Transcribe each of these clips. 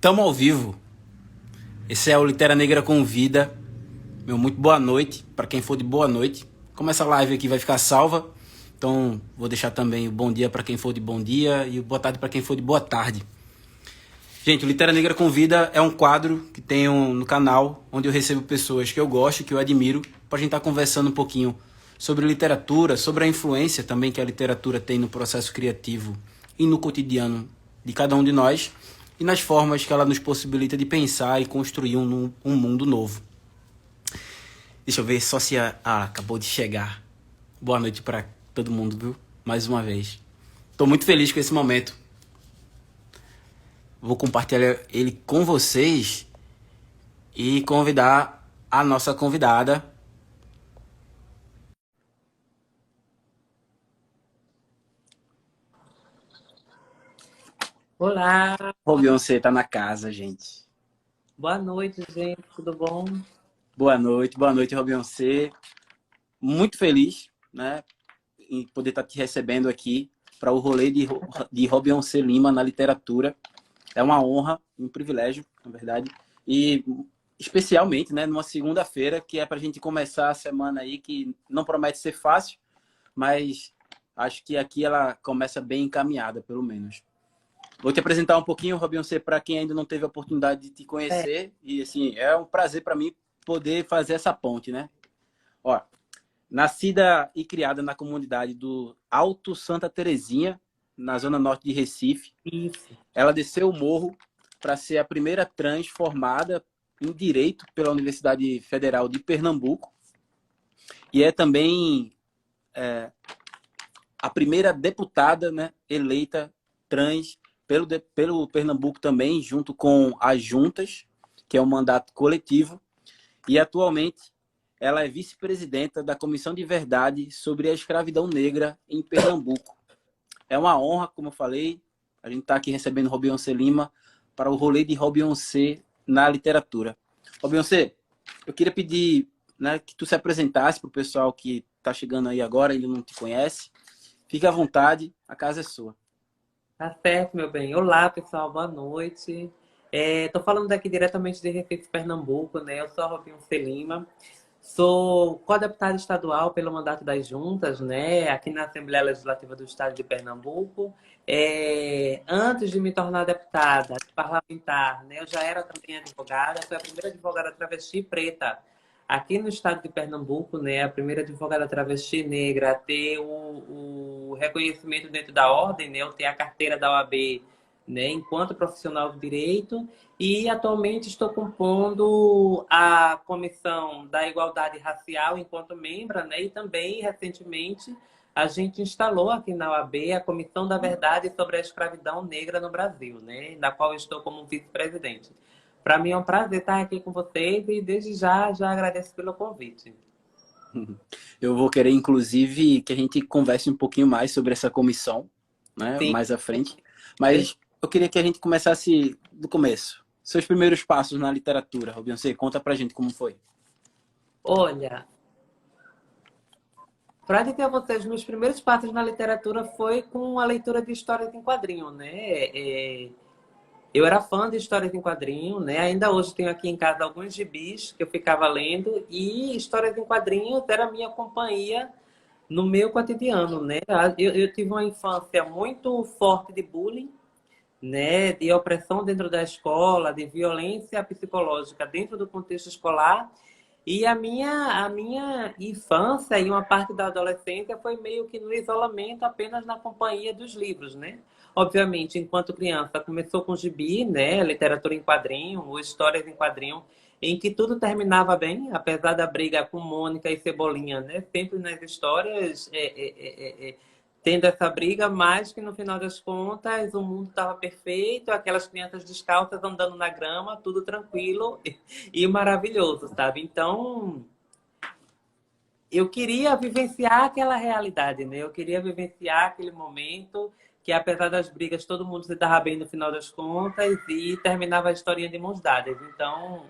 Estamos ao vivo. Esse é o Litera Negra Convida. Meu muito boa noite para quem for de boa noite. Como essa live aqui vai ficar salva, então vou deixar também o bom dia para quem for de bom dia e o boa tarde para quem for de boa tarde. Gente, o Litera Negra Convida é um quadro que tenho no canal, onde eu recebo pessoas que eu gosto, que eu admiro, para a gente estar conversando um pouquinho sobre literatura, sobre a influência também que a literatura tem no processo criativo e no cotidiano de cada um de nós, e nas formas que ela nos possibilita de pensar e construir um mundo novo. Deixa eu ver só se acabou de chegar. Boa noite para todo mundo, viu? Mais uma vez. Estou muito feliz com esse momento. Vou compartilhar ele com vocês e convidar a nossa convidada. Olá, O Beyoncé tá na casa, gente. boa noite, gente, tudo bom? Boa noite, Beyoncé. Muito feliz, né, em poder estar te recebendo aqui para o rolê de Beyoncé Lima na literatura. É uma honra, um privilégio, na verdade. E especialmente, né, numa segunda-feira, que é para a gente começar a semana aí, que não promete ser fácil, mas acho que aqui ela começa bem encaminhada, pelo menos. Vou te apresentar um pouquinho, Beyoncé, para quem ainda não teve a oportunidade de te É, conhecer. E, assim, é um prazer para mim poder fazer essa ponte, né? Ó, nascida e criada na comunidade do Alto Santa Terezinha, na zona norte de Recife, isso. ela desceu o morro para ser a primeira trans formada em Direito pela Universidade Federal de Pernambuco e é também a primeira deputada, né, eleita trans pelo Pernambuco também, junto com as juntas, que é um mandato coletivo, e atualmente ela é vice-presidenta da Comissão de Verdade sobre a Escravidão Negra em Pernambuco. É uma honra, como eu falei, a gente está aqui recebendo Beyoncé Lima para o rolê de Beyoncé na literatura. Beyoncé, eu queria pedir, né, que tu se apresentasse para o pessoal que está chegando aí agora, ele não te conhece. Fique à vontade, a casa é sua. Tá certo, meu bem. Olá, pessoal, boa noite. Tô falando daqui diretamente de Recife, Pernambuco, né? Eu sou a Robinho Lima, sou co-deputada estadual pelo mandato das juntas, né? Aqui na Assembleia Legislativa do Estado de Pernambuco. Antes de me tornar deputada parlamentar, né? Eu já era também advogada, fui a primeira advogada travesti preta aqui no estado de Pernambuco, né, a primeira advogada travesti negra a ter o reconhecimento dentro da ordem, né, eu ter a carteira da OAB, né, enquanto profissional do direito, e atualmente estou compondo a Comissão da Igualdade Racial enquanto membra, né, e também, recentemente, a gente instalou aqui na OAB a Comissão da Verdade sobre a Escravidão Negra no Brasil, né, na qual estou como vice-presidente. Para mim é um prazer estar aqui com vocês e desde já agradeço pelo convite. Eu vou querer, inclusive, que a gente converse um pouquinho mais sobre essa comissão, né, Sim, mais à frente. Mas eu queria que a gente começasse do começo. Seus primeiros passos na literatura, Beyoncé, conta pra gente como foi. olha, para dizer a vocês, meus primeiros passos na literatura foi com a leitura de histórias em quadrinho, né? Eu era fã de histórias em quadrinho, né? Ainda hoje tenho aqui em casa alguns gibis que eu ficava lendo e histórias em quadrinhos era a minha companhia no meu cotidiano, né? Eu tive uma infância muito forte de bullying, né, de opressão dentro da escola, de violência psicológica dentro do contexto escolar. E a minha infância e uma parte da adolescência foi meio que no isolamento, apenas na companhia dos livros, né? Obviamente, enquanto criança, começou com gibi, né, literatura em quadrinho, ou histórias em quadrinho, em que tudo terminava bem, apesar da briga com Mônica e Cebolinha, né? Sempre nas histórias tendo essa briga, mas que no final das contas o mundo estava perfeito, aquelas crianças descalças andando na grama, tudo tranquilo e maravilhoso, sabe? Então, eu queria vivenciar aquela realidade, né? Eu queria vivenciar aquele momento que, apesar das brigas, todo mundo se dava bem no final das contas e terminava a historinha de mãos dadas. Então,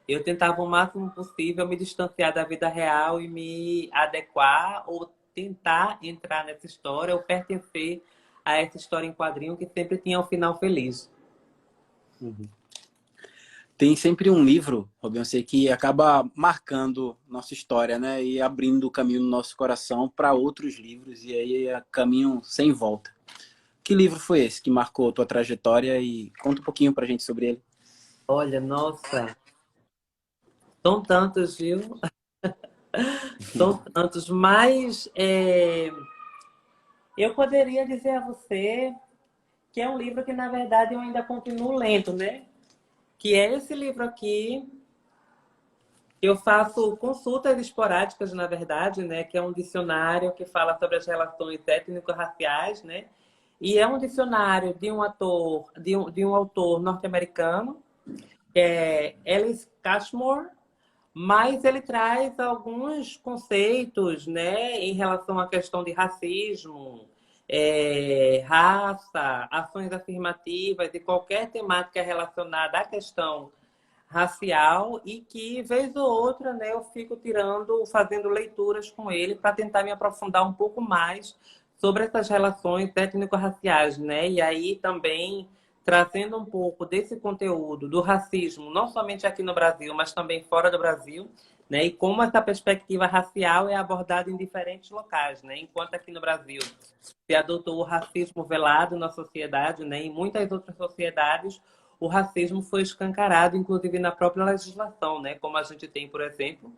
eu tentava o máximo possível me distanciar da vida real e me adequar ou tentar entrar nessa história ou pertencer a essa história em quadrinho que sempre tinha um final feliz. Uhum. Tem sempre um livro, Robin, eu sei, que acaba marcando nossa história, né? E abrindo o caminho no nosso coração para outros livros, e aí é caminho sem volta. Que livro foi esse que marcou tua trajetória e conta um pouquinho pra gente sobre ele? Olha, nossa, são tantos, viu? São tantos, mas eu poderia dizer a você que é um livro que, na verdade, eu ainda continuo lendo, né? Que é esse livro aqui. Eu faço consultas esporádicas, na verdade, né? Que é um dicionário que fala sobre as relações étnico-raciais, né? E é um dicionário de um ator, de um autor norte-americano, que é Ellis Cashmore, mas ele traz alguns conceitos, né, em relação à questão de racismo, raça, ações afirmativas e qualquer temática relacionada à questão racial e que, vez ou outra, né, eu fico tirando, fazendo leituras com ele para tentar me aprofundar um pouco mais sobre essas relações étnico-raciais, né? E aí também trazendo um pouco desse conteúdo do racismo, não somente aqui no Brasil, mas também fora do Brasil, né? E como essa perspectiva racial é abordada em diferentes locais, né? Enquanto aqui no Brasil se adotou o racismo velado na sociedade, né? Em muitas outras sociedades o racismo foi escancarado, inclusive na própria legislação, né? Como a gente tem, por exemplo,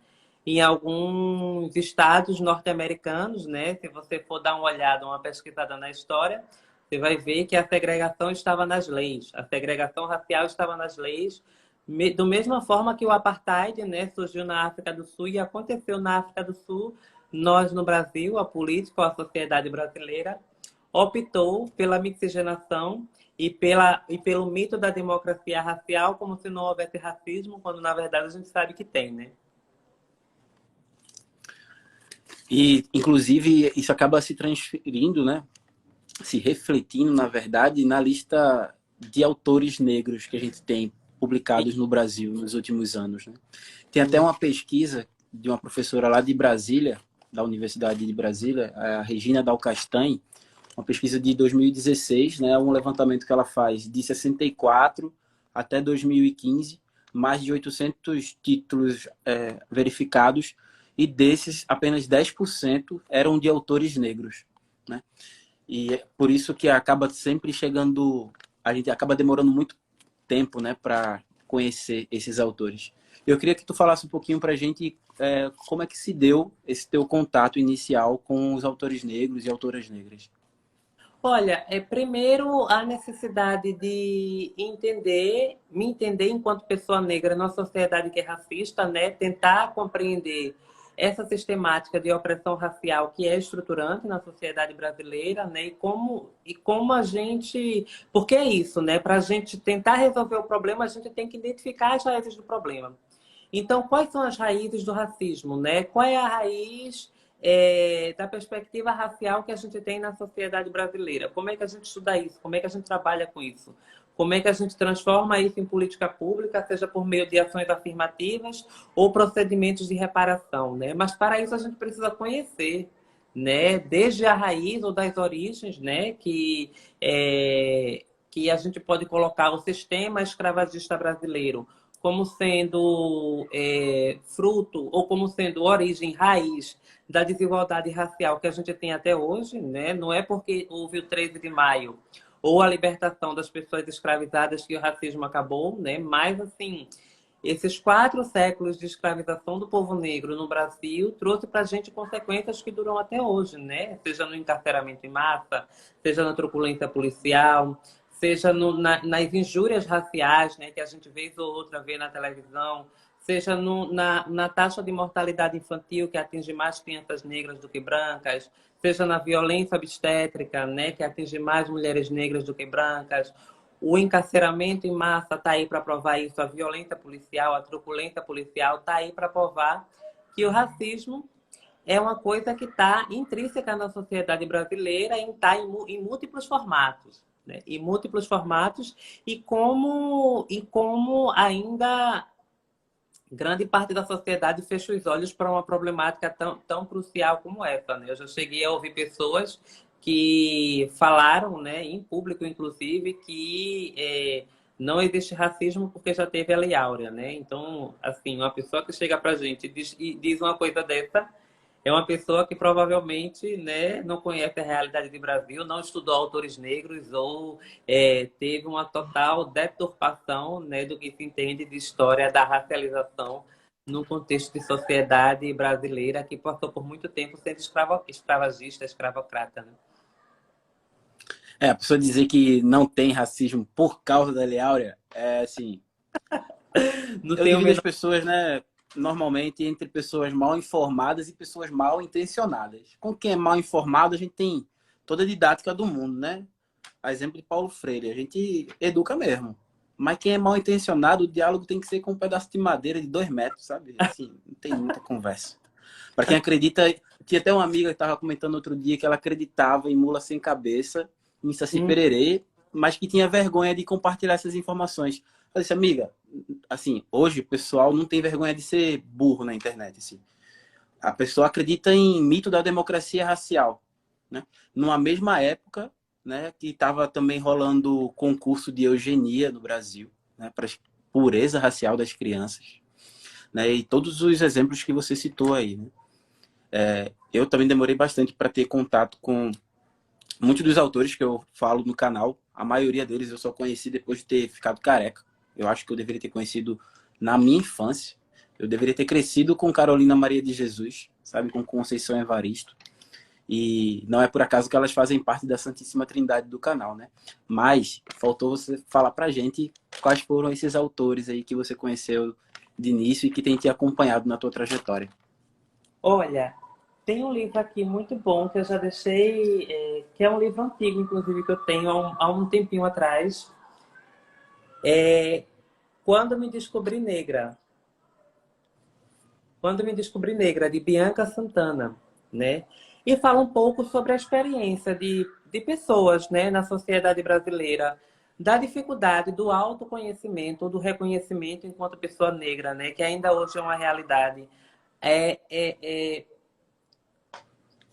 em alguns estados norte-americanos, né? Se você for dar uma olhada, uma pesquisada na história, você vai ver que a segregação estava nas leis, a segregação racial estava nas leis, do mesma forma que o apartheid, né, surgiu na África do Sul e aconteceu na África do Sul, nós no Brasil, a política, a sociedade brasileira, optou pela mixigenação e pelo mito da democracia racial, como se não houvesse racismo, quando na verdade a gente sabe que tem, né? E, inclusive, isso acaba se transferindo, né? Se refletindo, na verdade, na lista de autores negros que a gente tem publicados no Brasil nos últimos anos, né? Tem até uma pesquisa de uma professora lá de Brasília, da Universidade de Brasília, a Regina Dalcastanho, uma pesquisa de 2016, né, um levantamento que ela faz de 64 até 2015, mais de 800 títulos verificados, e desses, apenas 10% eram de autores negros, né? E é por isso que acaba sempre chegando, a gente acaba demorando muito tempo, né, para conhecer esses autores. Eu queria que tu falasse um pouquinho para a gente como é que se deu esse teu contato inicial com os autores negros e autoras negras. Olha, primeiro a necessidade de entender, me entender enquanto pessoa negra numa sociedade que é racista, né? Tentar compreender essa sistemática de opressão racial que é estruturante na sociedade brasileira, né? E como a gente, porque é isso, né? Para a gente tentar resolver o problema, a gente tem que identificar as raízes do problema. Então, quais são as raízes do racismo, né? Qual é a raiz da perspectiva racial que a gente tem na sociedade brasileira? Como é que a gente estuda isso? Como é que a gente trabalha com isso? Como é que a gente transforma isso em política pública, seja por meio de ações afirmativas ou procedimentos de reparação, né? Mas para isso a gente precisa conhecer, né? Desde a raiz ou das origens, né? Que a gente pode colocar o sistema escravagista brasileiro como sendo fruto ou como sendo origem, raiz da desigualdade racial que a gente tem até hoje, né? Não é porque houve o 13 de maio ou a libertação das pessoas escravizadas que o racismo acabou, né? Mas, assim, esses 4 séculos de escravização do povo negro no Brasil trouxe para a gente consequências que duram até hoje, né? Seja no encarceramento em massa, seja na truculência policial, seja nas injúrias raciais, né, que a gente vez ou outra vê na televisão, seja na taxa de mortalidade infantil, que atinge mais crianças negras do que brancas, seja na violência obstétrica, né, que atinge mais mulheres negras do que brancas. O encarceramento em massa está aí para provar isso, a violência policial, a truculência policial está aí para provar que o racismo é uma coisa que está intrínseca na sociedade brasileira e está em múltiplos formatos, né? Em múltiplos formatos e como ainda grande parte da sociedade fecha os olhos para uma problemática tão crucial como essa, né? Eu já cheguei a ouvir pessoas que falaram, né, em público, inclusive, que não existe racismo porque já teve a Lei Áurea, né? Então, assim, uma pessoa que chega pra gente e diz uma coisa dessa é uma pessoa que provavelmente, né, não conhece a realidade do Brasil, não estudou autores negros ou teve uma total deturpação, né, do que se entende de história da racialização no contexto de sociedade brasileira que passou por muito tempo sendo escravagista, escravocrata, né? A pessoa dizer que não tem racismo por causa da Lei Áurea, é assim, Não eu tenho o divido as menor... pessoas, né, normalmente entre pessoas mal informadas e pessoas mal intencionadas. Com quem é mal informado, a gente tem toda a didática do mundo, né? A exemplo de Paulo Freire, a gente educa mesmo. Mas quem é mal intencionado, o diálogo tem que ser com um pedaço de madeira de 2 metros, sabe? Assim, não tem muita conversa. Para quem acredita, tinha até uma amiga que estava comentando outro dia que ela acreditava em mula sem cabeça, em Saci Hum, Pererê, mas que tinha vergonha de compartilhar essas informações. Eu disse, amiga, assim, hoje o pessoal não tem vergonha de ser burro na internet, assim. A pessoa acredita em mito da democracia racial, né? Numa mesma época, né, que estava também rolando concurso de eugenia no Brasil, né, para pureza racial das crianças, né? E todos os exemplos que você citou aí, né? Eu também demorei bastante para ter contato com muitos dos autores que eu falo no canal. A maioria deles eu só conheci depois de ter ficado careca. Eu acho que eu deveria ter conhecido na minha infância. Eu deveria ter crescido com Carolina Maria de Jesus, sabe, com Conceição Evaristo. E não é por acaso que elas fazem parte da Santíssima Trindade do canal, né? Mas faltou você falar pra gente quais foram esses autores aí que você conheceu de início e que tem te acompanhado na tua trajetória. Olha, tem um livro aqui muito bom que eu já deixei, que é um livro antigo, inclusive, que eu tenho há um tempinho atrás. Quando me descobri negra. Quando me descobri negra, de Bianca Santana, né? E fala um pouco sobre a experiência de pessoas, né, na sociedade brasileira, da dificuldade do autoconhecimento, do reconhecimento enquanto pessoa negra, né, que ainda hoje é uma realidade. É, é, é,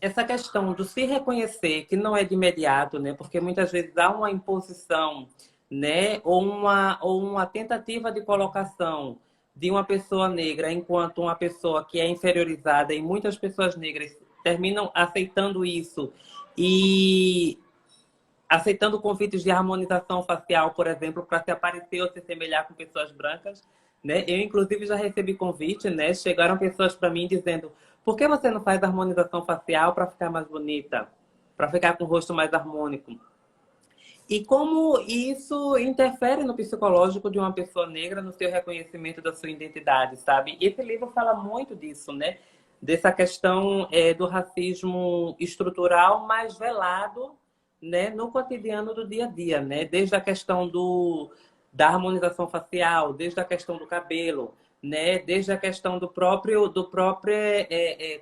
essa questão do se reconhecer, que não é de imediato, né? Porque muitas vezes há uma imposição, né? Ou uma tentativa de colocação de uma pessoa negra enquanto uma pessoa que é inferiorizada, e muitas pessoas negras terminam aceitando isso e aceitando convites de harmonização facial, por exemplo, para se aparecer ou se semelhar com pessoas brancas, né? Eu, inclusive, já recebi convite, né? Chegaram pessoas para mim dizendo: por que você não faz harmonização facial para ficar mais bonita? Para ficar com o rosto mais harmônico? E como isso interfere no psicológico de uma pessoa negra, no seu reconhecimento da sua identidade, sabe? Esse livro fala muito disso, né? Dessa questão do racismo estrutural mais velado, né, no cotidiano do dia a dia, né? Desde a questão da harmonização facial, desde a questão do cabelo, né? Desde a questão do próprio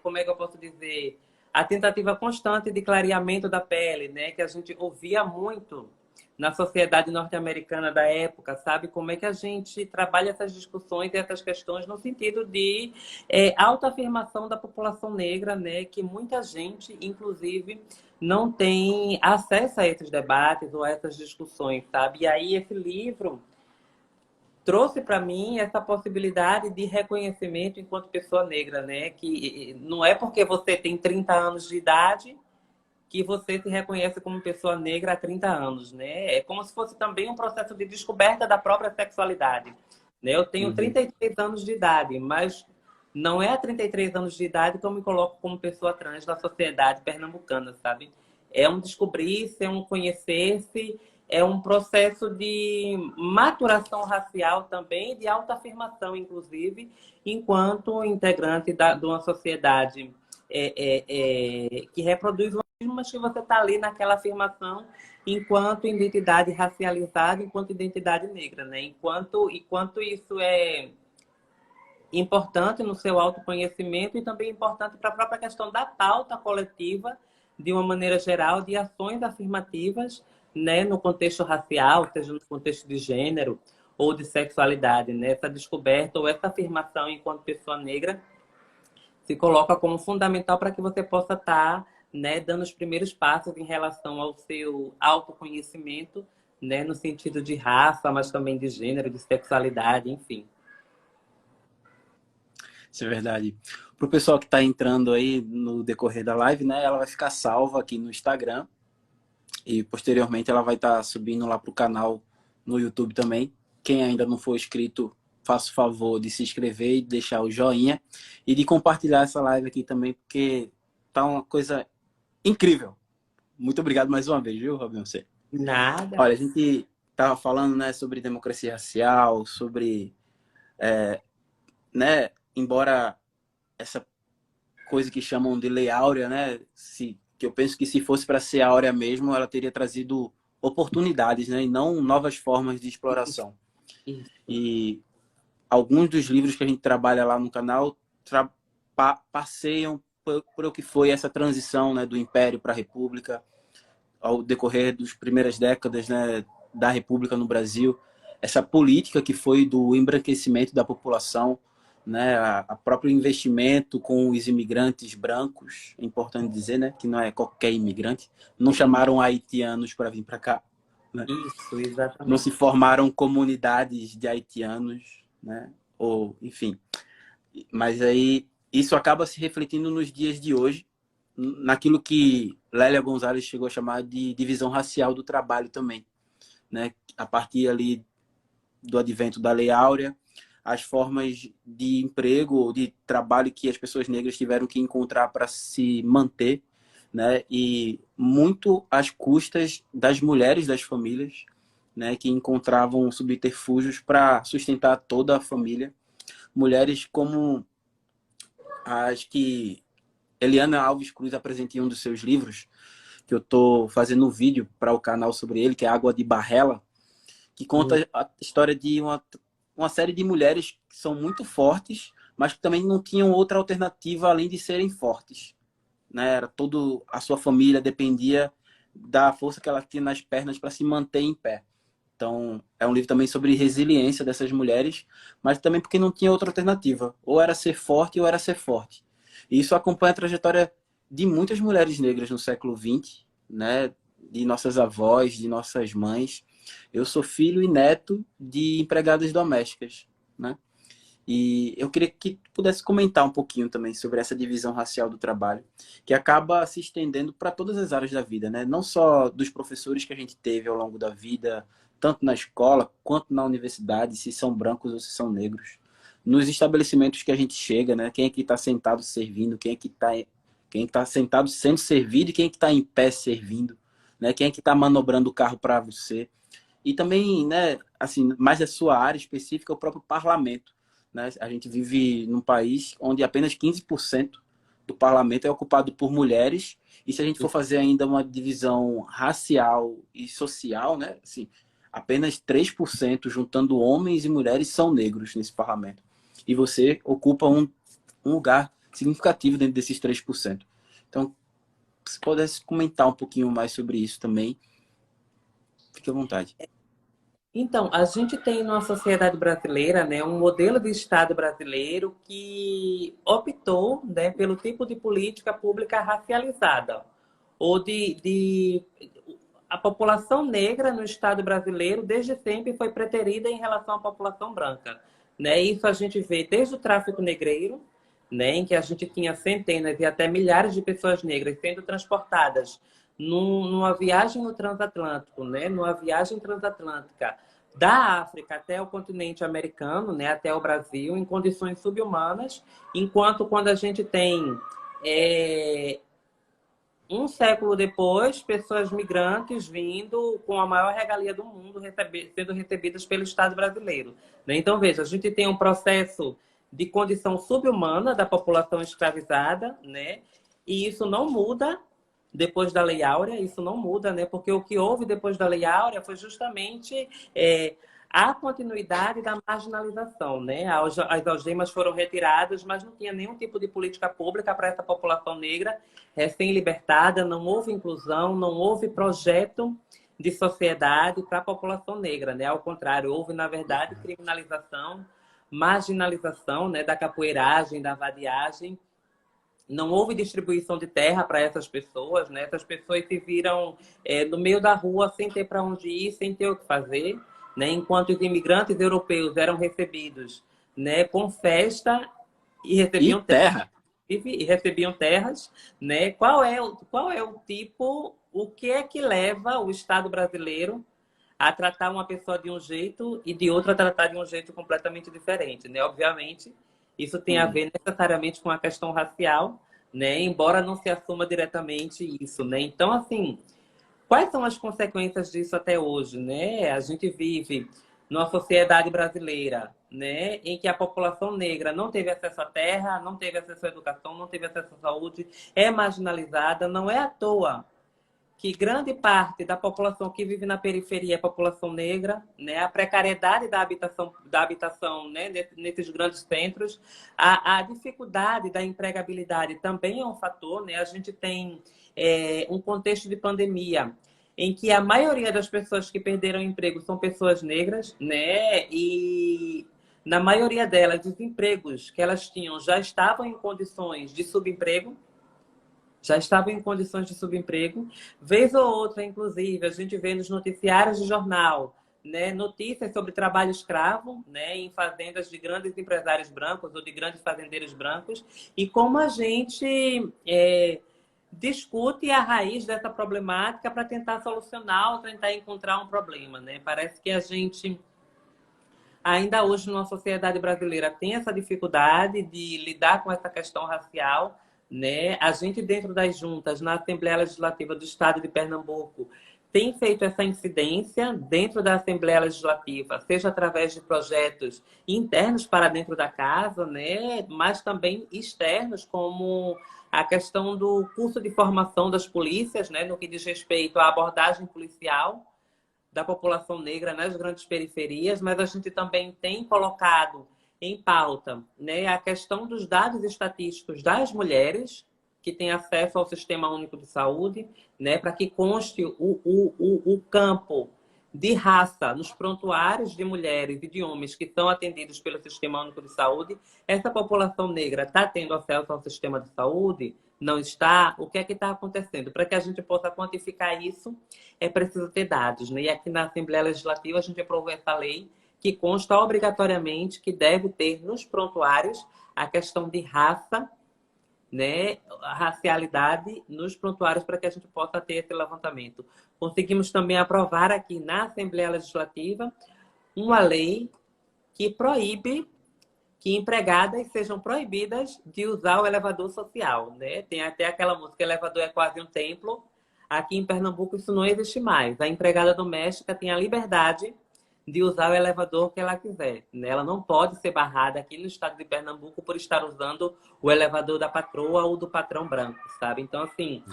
como é que eu posso dizer? A tentativa constante de clareamento da pele, né, que a gente ouvia muito na sociedade norte-americana da época, sabe? Como é que a gente trabalha essas discussões e essas questões no sentido de autoafirmação da população negra, né, que muita gente, inclusive, não tem acesso a esses debates ou a essas discussões, sabe? E aí esse livro trouxe para mim essa possibilidade de reconhecimento enquanto pessoa negra, né? Que não é porque você tem 30 anos de idade que você se reconhece como pessoa negra há 30 anos, né? É como se fosse também um processo de descoberta da própria sexualidade, né? Eu tenho Uhum. 33 anos de idade, mas não é há 33 anos de idade que eu me coloco como pessoa trans na sociedade pernambucana, sabe? É um descobrir-se, é um conhecer-se, é um processo de maturação racial também, de autoafirmação, inclusive, enquanto integrante de uma sociedade que reproduz o racismo, mas que você está ali naquela afirmação enquanto identidade racializada, enquanto identidade negra, né? Enquanto isso é importante no seu autoconhecimento e também importante para a própria questão da pauta coletiva, de uma maneira geral, de ações afirmativas, né, no contexto racial, seja no contexto de gênero ou de sexualidade, né? Essa descoberta ou essa afirmação enquanto pessoa negra se coloca como fundamental para que você possa estar, né, dando os primeiros passos em relação ao seu autoconhecimento, né? No sentido de raça, mas também de gênero, de sexualidade, enfim. Isso é verdade. Para o pessoal que está entrando aí no decorrer da live, né? Ela vai ficar salva aqui no Instagram e posteriormente ela vai estar subindo lá para o canal no YouTube também. Quem ainda não for inscrito, faça o favor de se inscrever e deixar o joinha e de compartilhar essa live aqui também, porque tá uma coisa incrível. Muito obrigado mais uma vez, viu, Robin? Você. Nada. Olha, a gente estava falando, né, sobre democracia racial, sobre, né, embora essa coisa que chamam de Lei Áurea, né, que eu penso que se fosse para ser áurea mesmo, ela teria trazido oportunidades, né, e não novas formas de exploração. Isso. E alguns dos livros que a gente trabalha lá no canal passeiam por o que foi essa transição, né, do Império para a República, ao decorrer das primeiras décadas, né, da República no Brasil, essa política que foi do embranquecimento da população, né, a próprio investimento com os imigrantes brancos, é importante dizer, né, que não é qualquer imigrante, não chamaram haitianos para vir para cá, né? Isso, Não exatamente. se formaram comunidades de haitianos, né, ou enfim. Mas aí isso acaba se refletindo nos dias de hoje, naquilo que Lélia Gonzalez chegou a chamar de divisão racial do trabalho também, né? A partir ali do advento da Lei Áurea, as formas de emprego ou de trabalho que as pessoas negras tiveram que encontrar para se manter, né? E muito às custas das mulheres das famílias, né? Que encontravam subterfúgios para sustentar toda a família. Mulheres como as que Eliana Alves Cruz apresenta em um dos seus livros, que eu estou fazendo um vídeo para o canal sobre ele, que é Água de Barrela, que conta a história de uma série de mulheres que são muito fortes, mas que também não tinham outra alternativa além de serem fortes, né? Era todo a sua família dependia da força que ela tinha nas pernas para se manter em pé. Então, é um livro também sobre resiliência dessas mulheres, mas também porque não tinha outra alternativa. Ou era ser forte ou era ser forte. E isso acompanha a trajetória de muitas mulheres negras no século XX, né? De nossas avós, de nossas mães. Eu sou filho e neto de empregadas domésticas, né? E eu queria que tu pudesse comentar um pouquinho também sobre essa divisão racial do trabalho, que acaba se estendendo para todas as áreas da vida, né? Não só dos professores que a gente teve ao longo da vida, tanto na escola quanto na universidade, se são brancos ou se são negros. Nos estabelecimentos que a gente chega, né? Quem é que está sentado servindo, quem está sentado sendo servido e quem é que está em pé servindo, né? Quem é que está manobrando o carro para você. E também, né, assim, mais da sua área específica, o próprio parlamento, né? A gente vive num país onde apenas 15% do parlamento é ocupado por mulheres, e se a gente for fazer ainda uma divisão racial e social, né, assim, apenas 3%, juntando homens e mulheres, são negros nesse parlamento. E você ocupa um lugar significativo dentro desses 3%. Então, se pudesse comentar um pouquinho mais sobre isso também, fique à vontade. Então, a gente tem na sociedade brasileira, né, um modelo de Estado brasileiro que optou, né, pelo tipo de política pública racializada, ou a população negra no Estado brasileiro desde sempre foi preterida em relação à população branca, né? Isso a gente vê desde o tráfico negreiro, né, em que a gente tinha centenas e até milhares de pessoas negras sendo transportadas numa viagem no transatlântico, né, numa viagem transatlântica da África até o continente americano, né, até o Brasil, em condições subhumanas, enquanto quando a gente tem um século depois, pessoas migrantes vindo com a maior regalia do mundo, sendo recebidas pelo Estado brasileiro. Né? Então, veja, a gente tem um processo de condição subhumana da população escravizada, né? E isso não muda depois da Lei Áurea, isso não muda, né? Porque o que houve depois da Lei Áurea foi justamente a continuidade da marginalização, né? As algemas foram retiradas, mas não tinha nenhum tipo de política pública para essa população negra recém-libertada, não houve inclusão, não houve projeto de sociedade para a população negra, né? Ao contrário, houve, na verdade, criminalização, marginalização, né? Da capoeiragem, da vadiagem, não houve distribuição de terra para essas pessoas, né? Essas pessoas se viram no meio da rua sem ter para onde ir, sem ter o que fazer, né? Enquanto os imigrantes europeus eram recebidos, né, com festa e E recebiam terra. e recebiam terras, né? Qual é o tipo, o que é que leva o Estado brasileiro a tratar uma pessoa de um jeito e de outra a tratar de um jeito completamente diferente, né? Obviamente, isso tem a ver necessariamente com a questão racial, né? Embora não se assuma diretamente isso, né? Então, assim, quais são as consequências disso até hoje, né? A gente vive numa sociedade brasileira, né, em que a população negra não teve acesso à terra, não teve acesso à educação, não teve acesso à saúde, é marginalizada, não é à toa que grande parte da população que vive na periferia é população negra, né? A precariedade da habitação, né? Nesses grandes centros, a dificuldade da empregabilidade também é um fator, né? A gente tem um contexto de pandemia em que a maioria das pessoas que perderam o emprego são pessoas negras, né? E na maioria delas, os empregos que elas tinham já estavam em condições de subemprego, já estavam em condições de subemprego. Vez ou outra, inclusive, a gente vê nos noticiários de jornal, né, notícias sobre trabalho escravo, né, em fazendas de grandes empresários brancos ou de grandes fazendeiros brancos, e como a gente discute a raiz dessa problemática para tentar solucionar ou tentar encontrar um problema, né? Parece que a gente ainda hoje, numa sociedade brasileira, tem essa dificuldade de lidar com essa questão racial, né? A gente, dentro das juntas, na Assembleia Legislativa do Estado de Pernambuco, tem feito essa incidência dentro da Assembleia Legislativa, seja através de projetos internos para dentro da casa, né? Mas também externos, como a questão do curso de formação das polícias, né? No que diz respeito à abordagem policial da população negra nas grandes periferias, mas a gente também tem colocado em pauta, né, a questão dos dados estatísticos das mulheres que têm acesso ao Sistema Único de Saúde, né, para que conste o campo de raça nos prontuários de mulheres e de homens que são atendidos pelo Sistema Único de Saúde. Essa população negra está tendo acesso ao sistema de saúde? Não está? O que é que está acontecendo? Para que a gente possa quantificar isso, é preciso ter dados, né? E aqui na Assembleia Legislativa a gente aprovou essa lei que consta obrigatoriamente que deve ter nos prontuários a questão de raça, né, a racialidade nos prontuários para que a gente possa ter esse levantamento. Conseguimos também aprovar aqui na Assembleia Legislativa uma lei que proíbe que empregadas sejam proibidas de usar o elevador social, né? Tem até aquela música, elevador é quase um templo. Aqui em Pernambuco isso não existe mais. A empregada doméstica tem a liberdade de usar o elevador que ela quiser, né? Ela não pode ser barrada aqui no estado de Pernambuco por estar usando o elevador da patroa ou do patrão branco, sabe? Então, assim,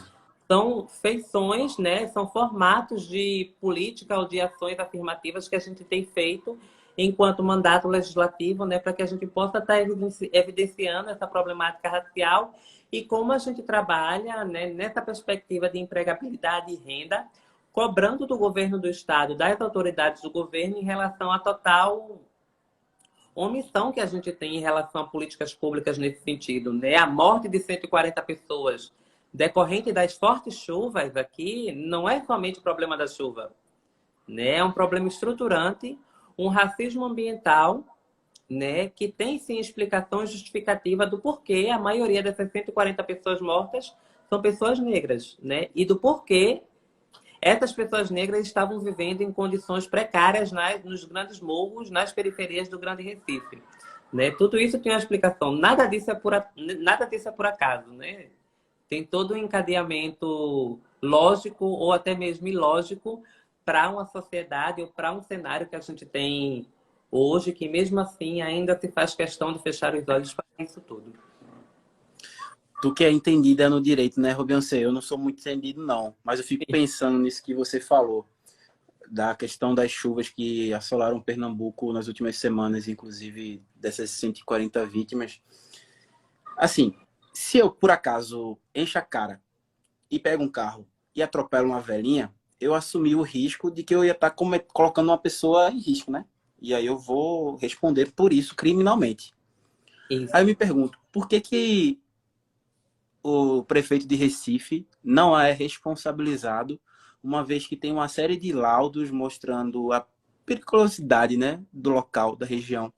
são feições, né? São formatos de política ou de ações afirmativas que a gente tem feito enquanto mandato legislativo, né? Para que a gente possa estar evidenciando essa problemática racial e como a gente trabalha, né, nessa perspectiva de empregabilidade e renda, cobrando do governo do Estado, das autoridades do governo, em relação à total omissão que a gente tem em relação a políticas públicas nesse sentido, né? A morte de 140 pessoas decorrente das fortes chuvas aqui não é somente problema da chuva, né? É um problema estruturante, um racismo ambiental, né, que tem sim explicação justificativa do porquê a maioria dessas 140 pessoas mortas são pessoas negras, né? E do porquê essas pessoas negras estavam vivendo em condições precárias nos grandes morros, nas periferias do Grande Recife, né? Tudo isso tem uma explicação. Nada disso é por acaso, né? Tem todo um encadeamento lógico ou até mesmo ilógico para uma sociedade ou para um cenário que a gente tem hoje, que mesmo assim ainda se faz questão de fechar os olhos para isso tudo. Tu que é entendida no direito, né, Beyoncé? Eu não sou muito entendido, não. Mas eu fico pensando nisso que você falou, da questão das chuvas que assolaram Pernambuco nas últimas semanas, inclusive dessas 140 vítimas. Assim, se eu, por acaso, encho a cara e pego um carro e atropelo uma velhinha, eu assumi o risco de que eu ia estar colocando uma pessoa em risco, né? E aí eu vou responder por isso criminalmente. Isso. Aí eu me pergunto, por que o prefeito de Recife não é responsabilizado, uma vez que tem uma série de laudos mostrando a periculosidade, né, do local, da região.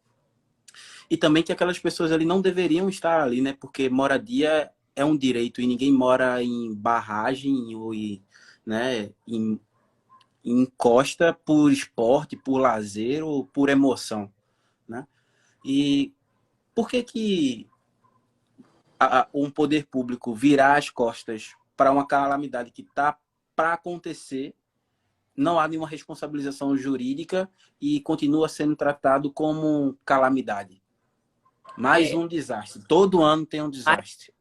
E também que aquelas pessoas ali não deveriam estar ali, né, porque moradia é um direito e ninguém mora em barragem ou né, em costa por esporte, por lazer ou por emoção, né? E por que que um poder público virar as costas para uma calamidade que está para acontecer, não há nenhuma responsabilização jurídica e continua sendo tratado como calamidade? Mais É, um desastre. Todo ano tem um desastre.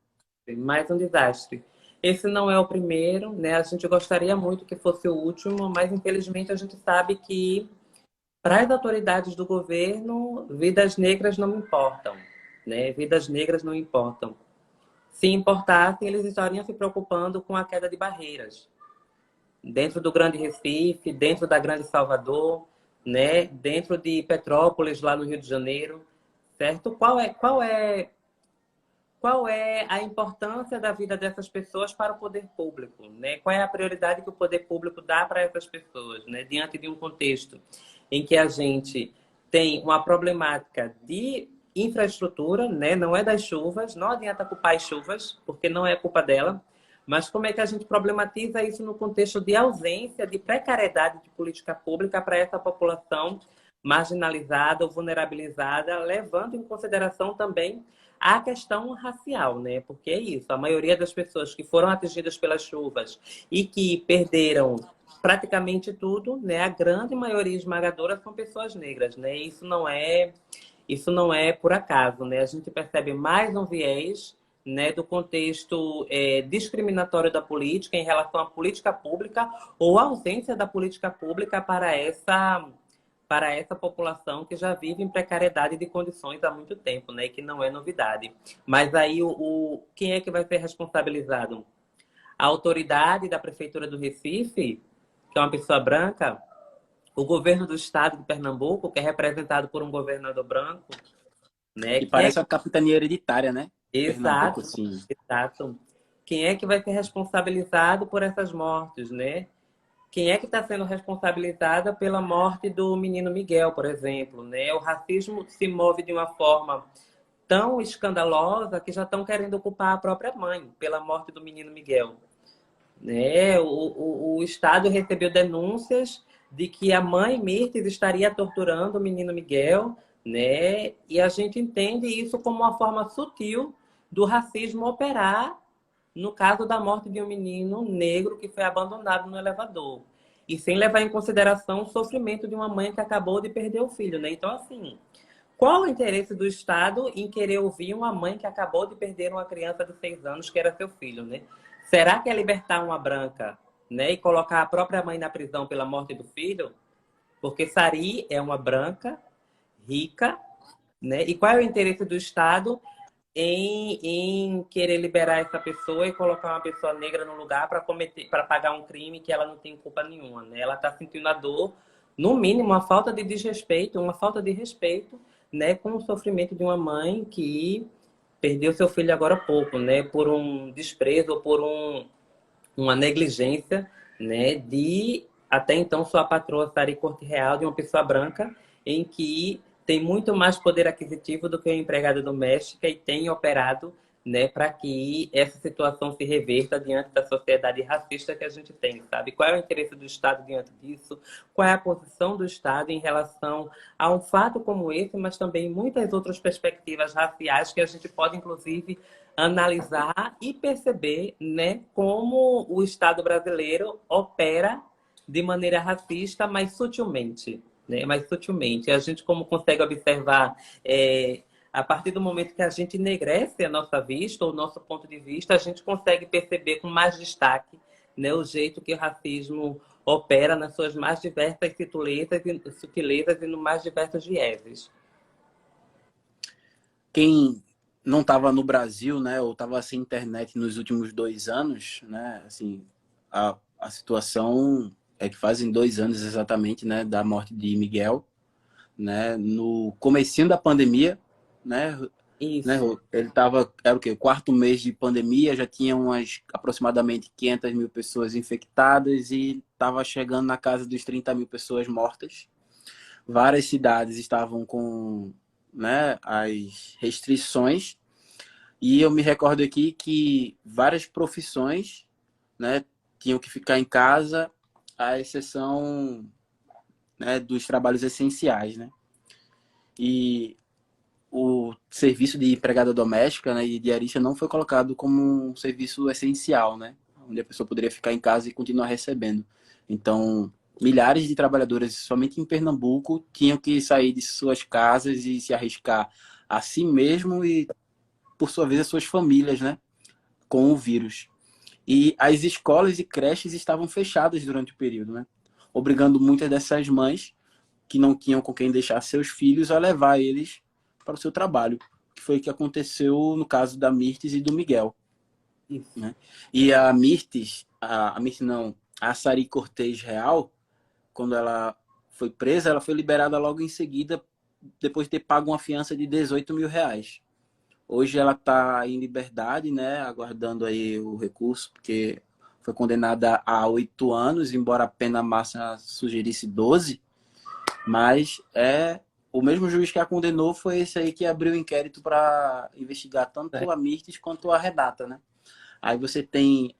mais um desastre. Esse não é o primeiro, né? A gente gostaria muito que fosse o último, mas infelizmente a gente sabe que para as autoridades do governo, vidas negras não importam, né? Vidas negras não importam. Se importassem, eles estariam se preocupando com a queda de barreiras. Dentro do Grande Recife, dentro da Grande Salvador, né? Dentro de Petrópolis, lá no Rio de Janeiro, certo? Qual é a importância da vida dessas pessoas para o poder público, né? Qual é a prioridade que o poder público dá para essas pessoas, né? Diante de um contexto em que a gente tem uma problemática de infraestrutura, né? Não é das chuvas, não adianta culpar as chuvas, porque não é culpa dela, mas como é que a gente problematiza isso no contexto de ausência, de precariedade de política pública para essa população marginalizada ou vulnerabilizada, levando em consideração também a questão racial, né? Porque é isso, a maioria das pessoas que foram atingidas pelas chuvas e que perderam praticamente tudo, né? A grande maioria esmagadora são pessoas negras, né? Isso não é por acaso, né? A gente percebe mais um viés, né, do contexto discriminatório da política em relação à política pública ou a ausência da política pública para essa população que já vive em precariedade de condições há muito tempo, né? E que não é novidade. Mas aí quem é que vai ser responsabilizado? A autoridade da Prefeitura do Recife, que é uma pessoa branca, o governo do estado de Pernambuco, que é representado por um governador branco, né? E Quem é parece que... a capitania hereditária, né? Pernambuco, Exato, assim. exato. Quem é que vai ser responsabilizado por essas mortes, né? Quem é que está sendo responsabilizada pela morte do menino Miguel, por exemplo, né? O racismo se move de uma forma tão escandalosa que já estão querendo culpar a própria mãe pela morte do menino Miguel, né? O Estado recebeu denúncias de que a mãe Mirtes estaria torturando o menino Miguel, né? E a gente entende isso como uma forma sutil do racismo operar no caso da morte de um menino negro que foi abandonado no elevador. E sem levar em consideração o sofrimento de uma mãe que acabou de perder o filho, né? Então, assim, qual o interesse do Estado em querer ouvir uma mãe que acabou de perder uma criança de 6 anos, que era seu filho, né? Será que é libertar uma branca, né, e colocar a própria mãe na prisão pela morte do filho? Porque Sari é uma branca, rica, né? E qual é o interesse do Estado em querer liberar essa pessoa e colocar uma pessoa negra no lugar para pagar um crime que ela não tem culpa nenhuma, né? Ela está sentindo a dor, no mínimo, uma falta de desrespeito, uma falta de respeito, né, com o sofrimento de uma mãe que perdeu seu filho agora há pouco, né, por um desprezo ou por uma negligência, né, de até então sua patroa Sari Corte Real, de uma pessoa branca, em que tem muito mais poder aquisitivo do que a empregada doméstica e tem operado, né, para que essa situação se reverta diante da sociedade racista que a gente tem, sabe? Qual é o interesse do Estado diante disso? Qual é a posição do Estado em relação a um fato como esse, mas também muitas outras perspectivas raciais que a gente pode, inclusive, analisar e perceber, né, como o Estado brasileiro opera de maneira racista, mas sutilmente, né? Mais sutilmente. A gente como consegue observar a partir do momento que a gente enegrece a nossa vista, ou o nosso ponto de vista, a gente consegue perceber com mais destaque, né, o jeito que o racismo opera nas suas mais diversas sutilezas e no mais diversos vieses. Quem não estava no Brasil, né, ou estava sem internet nos últimos 2 anos, né, assim, a situação é que fazem 2 anos exatamente, né, da morte de Miguel, né, no comecinho da pandemia, né, né? Isso. Ele era o quê? O quarto mês de pandemia, já tinha umas aproximadamente 500 mil pessoas infectadas e estava chegando na casa dos 30 mil pessoas mortas. Várias cidades estavam com, né, as restrições e eu me recordo aqui que várias profissões, né, tinham que ficar em casa, à exceção, né, dos trabalhos essenciais, né? E o serviço de empregada doméstica, né, e diarista não foi colocado como um serviço essencial, né, onde a pessoa poderia ficar em casa e continuar recebendo. Então, milhares de trabalhadoras, somente em Pernambuco, tinham que sair de suas casas e se arriscar a si mesmo e, por sua vez, as suas famílias, né, com o vírus. E as escolas e creches estavam fechadas durante o período, né, obrigando muitas dessas mães que não tinham com quem deixar seus filhos a levar eles para o seu trabalho, que foi o que aconteceu no caso da Mirtes e do Miguel, Isso. né? E a Mirtes, a Mirtes não, a Sari Cortez Real, quando ela foi presa, ela foi liberada logo em seguida, depois de ter pago uma fiança de 18 mil reais. Hoje ela está em liberdade, né, aguardando aí o recurso, porque foi condenada a 8 anos, embora a pena máxima sugerisse 12. Mas o mesmo juiz que a condenou foi esse aí que abriu o inquérito para investigar tanto a Mirtes quanto a Renata, né? Aí você tem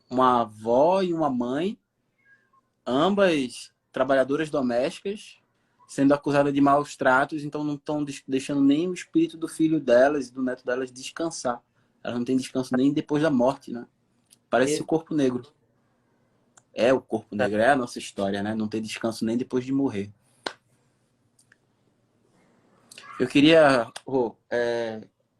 uma avó e uma mãe, ambas trabalhadoras domésticas, sendo acusadas de maus tratos, então não estão deixando nem o espírito do filho delas e do neto delas descansar. Elas não têm descanso nem depois da morte, né? Parece o corpo negro. É o corpo negro, é a nossa história, né? Não ter descanso nem depois de morrer. Eu queria,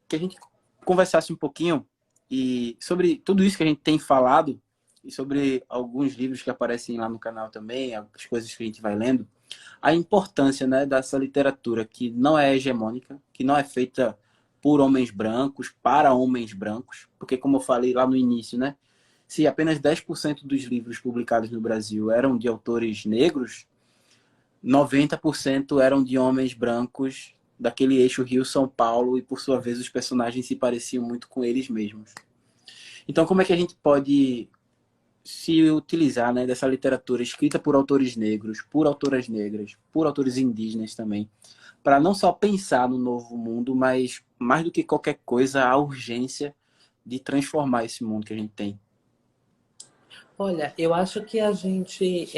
que a gente conversasse um pouquinho e sobre tudo isso que a gente tem falado e sobre alguns livros que aparecem lá no canal também, as coisas que a gente vai lendo, a importância, né, dessa literatura que não é hegemônica, que não é feita por homens brancos, para homens brancos, porque como eu falei lá no início, né, se apenas 10% dos livros publicados no Brasil eram de autores negros, 90% eram de homens brancos daquele eixo Rio-São Paulo e, por sua vez, os personagens se pareciam muito com eles mesmos. Então, como é que a gente pode se utilizar, né, dessa literatura escrita por autores negros, por autoras negras, por autores indígenas também, para não só pensar no novo mundo, mas, mais do que qualquer coisa, a urgência de transformar esse mundo que a gente tem? Olha, eu acho que a gente,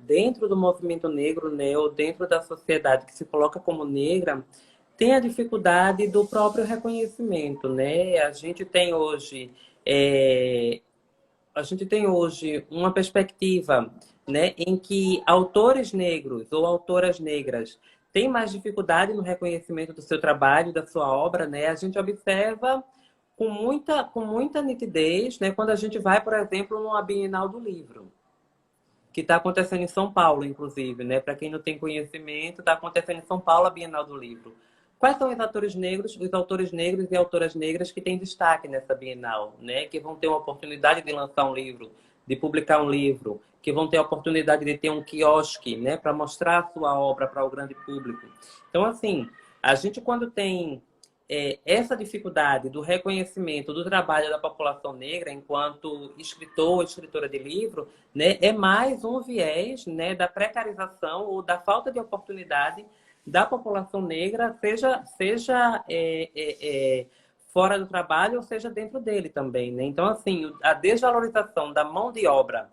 dentro do movimento negro, né, ou dentro da sociedade que se coloca como negra, tem a dificuldade do próprio reconhecimento, né? É, a gente tem hoje uma perspectiva, né, em que autores negros ou autoras negras têm mais dificuldade no reconhecimento do seu trabalho, da sua obra, né? A gente observa com muita nitidez, né, quando a gente vai, por exemplo, numa Bienal do Livro, que está acontecendo em São Paulo, inclusive, né? Para quem não tem conhecimento, está acontecendo em São Paulo a Bienal do Livro. Quais são os autores negros e autoras negras que têm destaque nessa Bienal, né? Que vão ter uma oportunidade de lançar um livro, de publicar um livro, que vão ter a oportunidade de ter um quiosque, né? Para mostrar a sua obra para o grande público. Então, assim, a gente quando tem essa dificuldade do reconhecimento do trabalho da população negra enquanto escritor ou escritora de livro, né, é mais um viés, né, da precarização ou da falta de oportunidade da população negra, seja fora do trabalho ou seja dentro dele também, né? Então, assim, a desvalorização da mão de obra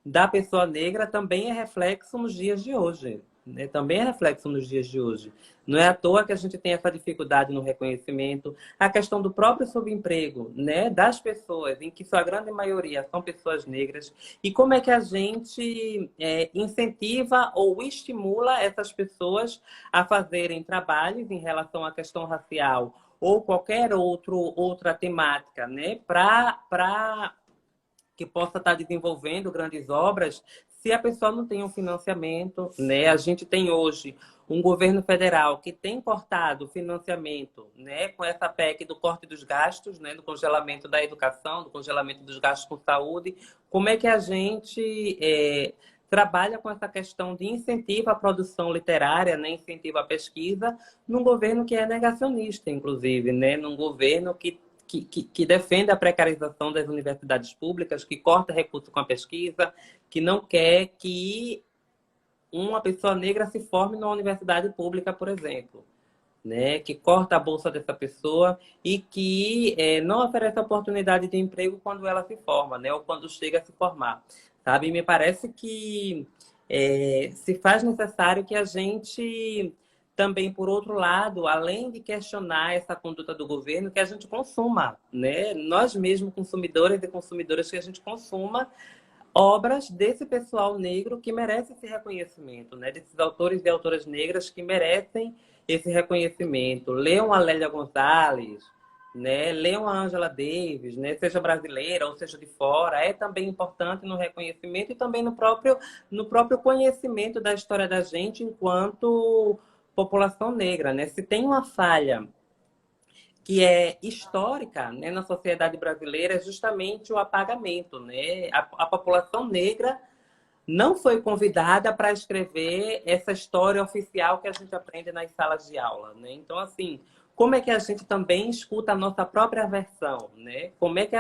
da pessoa negra também é reflexo nos dias de hoje, né? Também é reflexo nos dias de hoje. Não é à toa que a gente tem essa dificuldade no reconhecimento, a questão do próprio subemprego, né, das pessoas, em que sua grande maioria são pessoas negras, e como é que a gente incentiva ou estimula essas pessoas a fazerem trabalhos em relação à questão racial ou qualquer outra temática, né, para que possa estar desenvolvendo grandes obras, se a pessoa não tem um financiamento, né? A gente tem hoje um governo federal que tem cortado o financiamento, né? Com essa PEC do corte dos gastos, né? Do congelamento da educação, do congelamento dos gastos com saúde. Como é que a gente trabalha com essa questão de incentivo à produção literária, né, incentivo à pesquisa, num governo que é negacionista, inclusive, né, num governo que defende a precarização das universidades públicas, que corta recursos com a pesquisa, que não quer que uma pessoa negra se forme numa universidade pública, por exemplo, né, que corta a bolsa dessa pessoa e que não oferece oportunidade de emprego quando ela se forma, né, ou quando chega a se formar, sabe? Me parece que se faz necessário que a gente também, por outro lado, além de questionar essa conduta do governo, que a gente consuma, né? Nós mesmos, consumidores e consumidoras, que a gente consuma obras desse pessoal negro que merece esse reconhecimento, né? Desses autores e autoras negras que merecem esse reconhecimento. Leiam a Lélia Gonzalez, né? Leiam a Angela Davis, né? Seja brasileira ou seja de fora, é também importante no reconhecimento e também no próprio conhecimento da história da gente enquanto população negra, né? Se tem uma falha que é histórica, né, na sociedade brasileira é justamente o apagamento, né? A população negra não foi convidada para escrever essa história oficial que a gente aprende nas salas de aula, né? Então, assim, como é que a gente também escuta a nossa própria versão, né? Como é que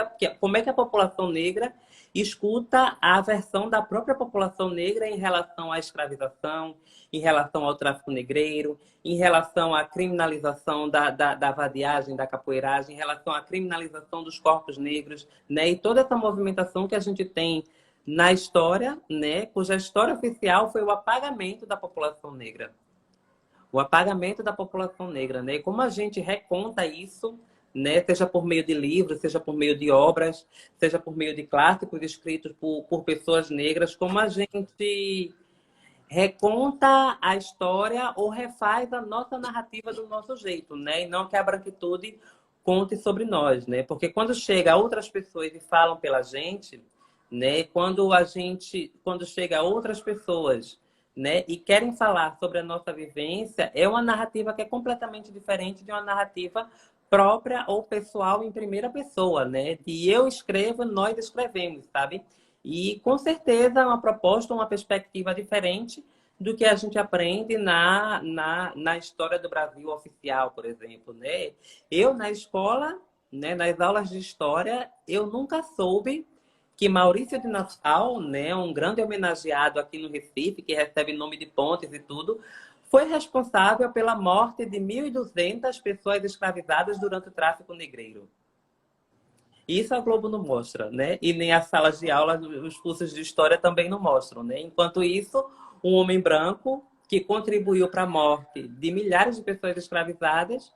a população negra escuta a versão da própria população negra em relação à escravização, em relação ao tráfico negreiro, em relação à criminalização da vadiagem, da capoeiragem, em relação à criminalização dos corpos negros, né? E toda essa movimentação que a gente tem na história, né, cuja história oficial foi o apagamento da população negra. O apagamento da população negra, né? E como a gente reconta isso, né, seja por meio de livros, seja por meio de obras, seja por meio de clássicos escritos por pessoas negras, como a gente reconta a história ou refaz a nossa narrativa do nosso jeito, né? E não que a branquitude conte sobre nós, né? Porque quando chega outras pessoas e falam pela gente, né? Quando chega outras pessoas, né, e querem falar sobre a nossa vivência, é uma narrativa que é completamente diferente de uma narrativa própria ou pessoal em primeira pessoa, né? De eu escrevo, nós escrevemos, sabe? E com certeza é uma proposta, uma perspectiva diferente do que a gente aprende na história do Brasil oficial, por exemplo, né? Eu, na escola, né, nas aulas de história, eu nunca soube que Maurício de Nassau, né, um grande homenageado aqui no Recife, que recebe nome de pontes e tudo, foi responsável pela morte de 1.200 pessoas escravizadas durante o tráfico negreiro. Isso a Globo não mostra, né? E nem as salas de aula, os cursos de história também não mostram, né? Enquanto isso, um homem branco que contribuiu para a morte de milhares de pessoas escravizadas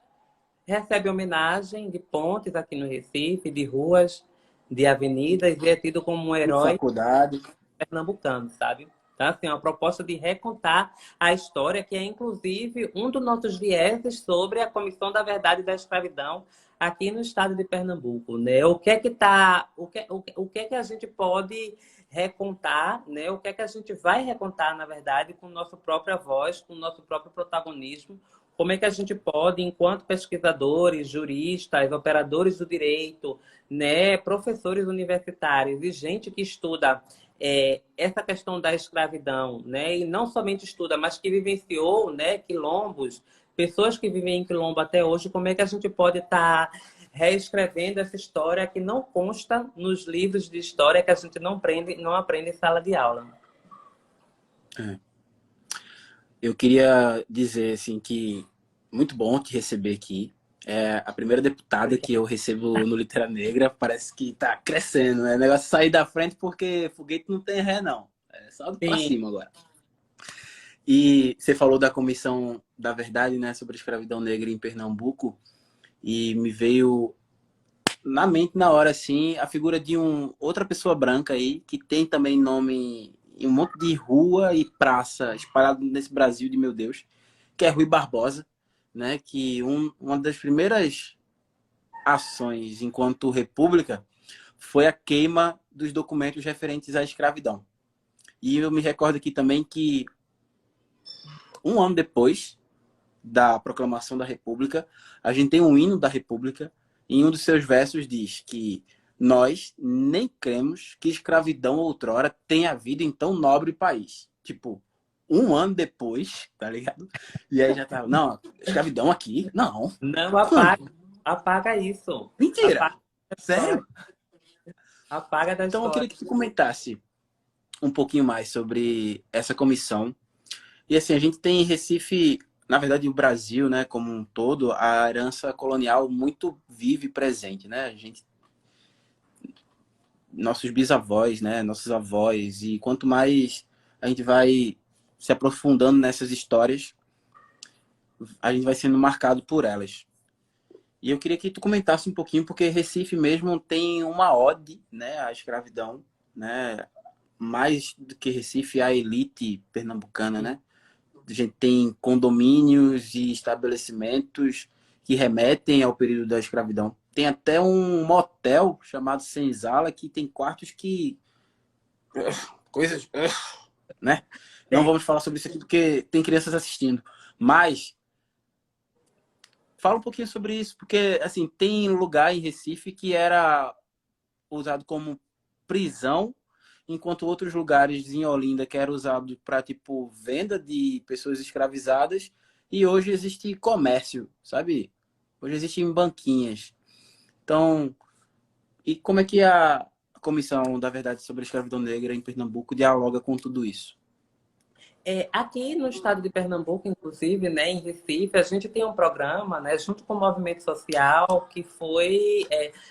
recebe homenagem de pontes aqui no Recife, de ruas, de avenidas, e é tido como um De herói faculdade. pernambucano, sabe? Então, assim, é uma proposta de recontar a história, que é, inclusive, um dos nossos vieses sobre a Comissão da Verdade e da Escravidão aqui no estado de Pernambuco, né? O que é que tá, o que é que a gente pode recontar, né? O que é que a gente vai recontar, na verdade, com nossa própria voz, com o nosso próprio protagonismo? Como é que a gente pode, enquanto pesquisadores, juristas, operadores do direito, né, professores universitários e gente que estuda essa questão da escravidão, né? E não somente estuda, mas que vivenciou, né, quilombos, pessoas que vivem em quilombo até hoje, como é que a gente pode estar reescrevendo essa história que não consta nos livros de história que a gente não aprende em sala de aula? É. Eu queria dizer assim que muito bom te receber aqui. É a primeira deputada que eu recebo no Litera Negra, parece que tá crescendo, né? O negócio é sair da frente porque foguete não tem ré, não. É só pra Sim, cima agora. E você falou da Comissão da Verdade, né, sobre a escravidão negra em Pernambuco, e me veio na mente na hora, assim, a figura de outra pessoa branca aí, que tem também nome em um monte de rua e praça espalhado nesse Brasil de meu Deus, que é Rui Barbosa, né? Que uma das primeiras ações enquanto república foi a queima dos documentos referentes à escravidão. E eu me recordo aqui também que um ano depois da proclamação da República, a gente tem um hino da República, e em um dos seus versos diz que nós nem cremos que escravidão outrora tenha havido em tão nobre país. Tipo, um ano depois, tá ligado? E aí já tava, não, escravidão aqui? Não. Não Quando? apaga isso. Mentira! Apaga da história. Sério? Apaga da Então eu queria história. que tu comentasse um pouquinho mais sobre essa comissão. E assim, a gente tem em Recife, na verdade, o Brasil, né, como um todo, a herança colonial muito vive e presente, né? A gente, nossos bisavós, né, nossos avós, e quanto mais a gente vai se aprofundando nessas histórias, a gente vai sendo marcado por elas. E eu queria que tu comentasse um pouquinho, porque Recife mesmo tem uma ode, né, à escravidão, né? Mais do que Recife, a elite pernambucana, né? A gente tem condomínios e estabelecimentos que remetem ao período da escravidão. Tem até um motel chamado Senzala que tem quartos que coisas, né? Não Tem. vamos falar sobre isso aqui porque tem crianças assistindo, mas fala um pouquinho sobre isso, porque assim, tem lugar em Recife que era usado como prisão, enquanto outros lugares em Olinda que era usado para tipo venda de pessoas escravizadas, e hoje existe comércio, sabe? Hoje existem banquinhas. Então, e como é que a Comissão da Verdade sobre a Escravidão Negra em Pernambuco dialoga com tudo isso? Aqui no estado de Pernambuco, inclusive, né, em Recife, a gente tem um programa, né, junto com o movimento social, que foi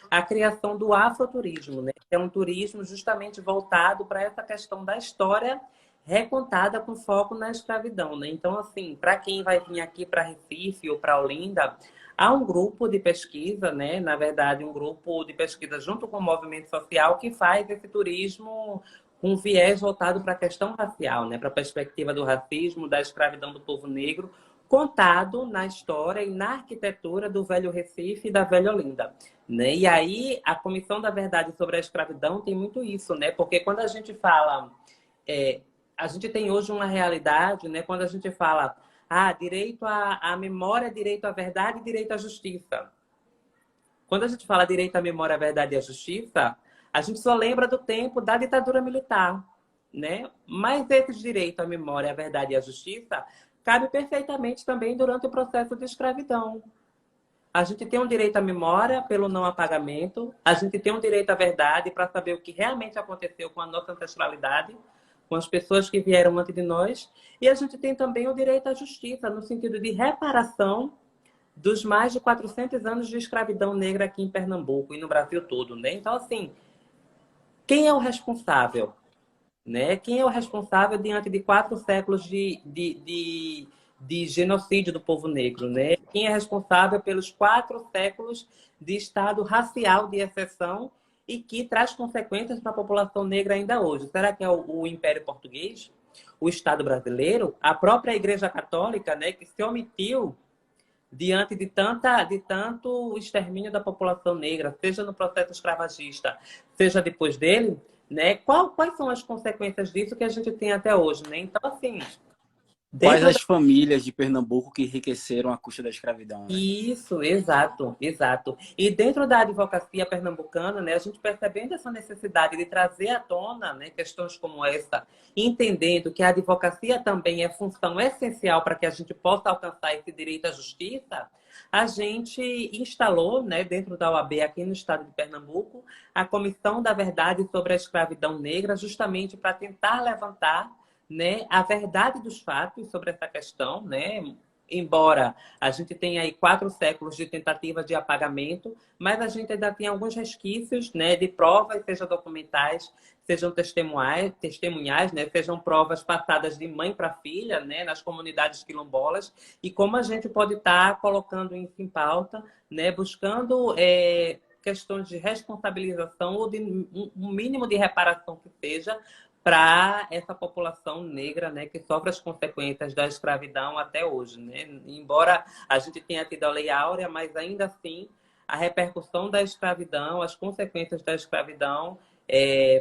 a criação do afroturismo, né, que é um turismo justamente voltado para essa questão da história recontada com foco na escravidão, né? Então, assim, para quem vai vir aqui para Recife ou para Olinda, há um grupo de pesquisa, né, na verdade, um grupo de pesquisa junto com o movimento social que faz esse turismo com viés voltado para a questão racial, né? Para a perspectiva do racismo, da escravidão do povo negro, contado na história e na arquitetura do Velho Recife e da Velha Olinda. Né? E aí, a Comissão da Verdade sobre a Escravidão tem muito isso, né? Porque quando a gente fala... a gente tem hoje uma realidade, né? Quando a gente fala direito à memória, direito à verdade, direito à justiça. Quando a gente fala direito à memória, à verdade e à justiça, a gente só lembra do tempo da ditadura militar, né? Mas esse direito à memória, à verdade e à justiça cabe perfeitamente também durante o processo de escravidão. A gente tem um direito à memória pelo não apagamento, a gente tem um direito à verdade para saber o que realmente aconteceu com a nossa ancestralidade, com as pessoas que vieram antes de nós, e a gente tem também o direito à justiça, no sentido de reparação dos mais de 400 anos de escravidão negra aqui em Pernambuco e no Brasil todo, né? Então, assim, quem é o responsável? Né? Quem é o responsável diante de 4 séculos de genocídio do povo negro? Né? Quem é responsável pelos 4 séculos de Estado racial de exceção e que traz consequências para a população negra ainda hoje? Será que é o Império Português? O Estado brasileiro? A própria Igreja Católica, né, que se omitiu diante de tanto extermínio da população negra, seja no processo escravagista, seja depois dele, né? Quais são as consequências disso que a gente tem até hoje, né? Então, assim, Quais dentro as famílias de Pernambuco que enriqueceram à custa da escravidão, né? Isso, exato, exato. E dentro da advocacia pernambucana, né, a gente percebendo essa necessidade de trazer à tona, né, questões como essa, entendendo que a advocacia também é função essencial para que a gente possa alcançar esse direito à justiça, a gente instalou, né, dentro da OAB aqui no estado de Pernambuco, a Comissão da Verdade sobre a Escravidão Negra, justamente para tentar levantar, né, a verdade dos fatos sobre essa questão, né? Embora a gente tenha aí 4 séculos de tentativa de apagamento, mas a gente ainda tem alguns resquícios, né, de provas, sejam documentais, sejam testemunhais, né, sejam provas passadas de mãe para filha, né, nas comunidades quilombolas, e como a gente pode estar colocando isso em pauta, né, buscando questões de responsabilização ou de um mínimo de reparação que seja para essa população negra, né, que sofre as consequências da escravidão até hoje, né? Embora a gente tenha tido a Lei Áurea, mas ainda assim a repercussão da escravidão, as consequências da escravidão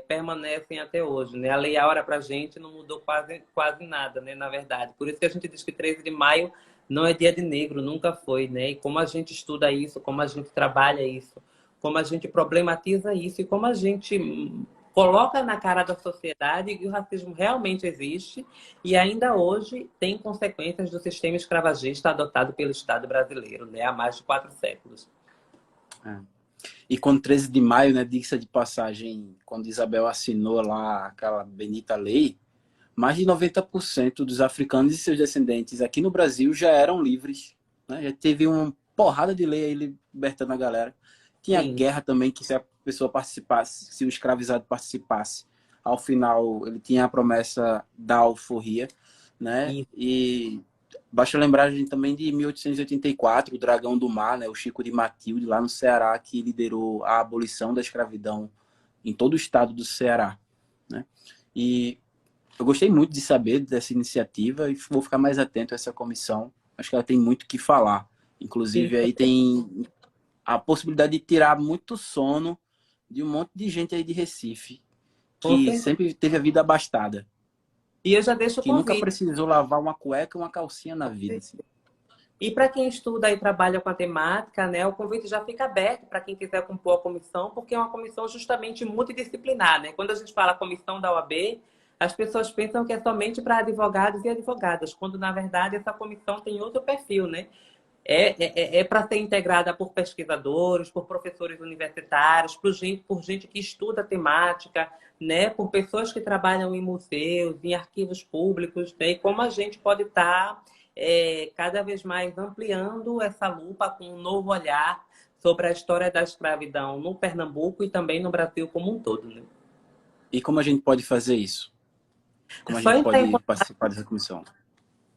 permanecem até hoje, né? A Lei Áurea para a gente não mudou quase nada, né, na verdade. Por isso que a gente diz que 13 de maio não é dia de negro, nunca foi, né? E como a gente estuda isso, como a gente trabalha isso, como a gente problematiza isso e como a gente coloca na cara da sociedade que o racismo realmente existe e ainda hoje tem consequências do sistema escravagista adotado pelo Estado brasileiro, né, há mais de 4 séculos. É. E quando 13 de maio, né, diga-se de passagem, quando Isabel assinou lá aquela bendita lei, mais de 90% dos africanos e seus descendentes aqui no Brasil já eram livres, né? Já teve uma porrada de lei aí libertando a galera. Tinha Sim, guerra também, que se a pessoa participasse, se o escravizado participasse, ao final ele tinha a promessa da alforria, né? e E basta lembrar a gente também de 1884, o Dragão do Mar, né? O Chico de Matilde, lá no Ceará, que liderou a abolição da escravidão em todo o estado do Ceará, né? E eu gostei muito de saber dessa iniciativa e vou ficar mais atento a essa comissão. Acho que ela tem muito o que falar. sim, Inclusive, aí tem a possibilidade de tirar muito sono de um monte de gente aí de Recife, com que certeza. sempre teve a vida abastada, E eu já deixo o que nunca convite. precisou lavar uma cueca ou uma calcinha na vida. Assim. E para quem estuda e trabalha com a temática, né, o convite já fica aberto para quem quiser compor a comissão, porque é uma comissão justamente multidisciplinar, né? Quando a gente fala comissão da OAB, as pessoas pensam que é somente para advogados e advogadas, quando na verdade essa comissão tem outro perfil, né? É para ser integrada por pesquisadores, por professores universitários, por gente que estuda a temática, né? Por pessoas que trabalham em museus, em arquivos públicos, né? E como a gente pode estar cada vez mais ampliando essa lupa com um novo olhar sobre a história da escravidão no Pernambuco e também no Brasil como um todo, né? E como a gente pode fazer isso? É Como a só gente entrar pode participar dessa comissão?